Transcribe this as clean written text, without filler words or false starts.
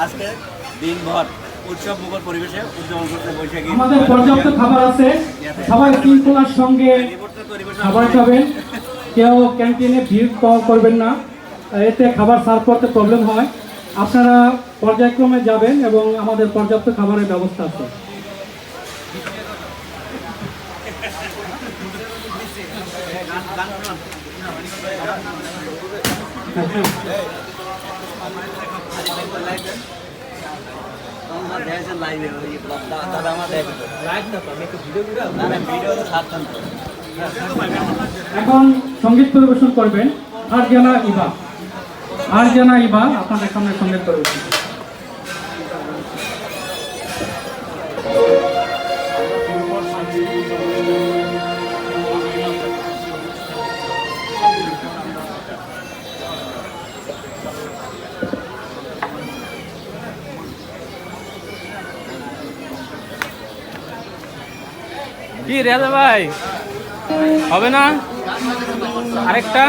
আজকে দিনভর উৎসব মুখর পরিবেশে উদযাপন করতে বৈশাখী। আমাদের পর্যাপ্ত খাবার আছে, সবাই শৃঙ্খলার সঙ্গে খাবার খাবেন, কেউ ক্যান্টিনে ভিড় করবেন না, এতে খাবার সার্ভ করতে প্রবলেম হয়। আপনারা পর্যায়ক্রমে যাবেন এবং আমাদের পর্যাপ্ত খাবারের ব্যবস্থা আছে। এখন সঙ্গীত পরিবেশন করবেন ফারজানা ইবা। ফারজানা ইবা আপনাদের সামনে সঙ্গীত পরিবেশন। কি রেজা ভাই হবে না আরেকটা?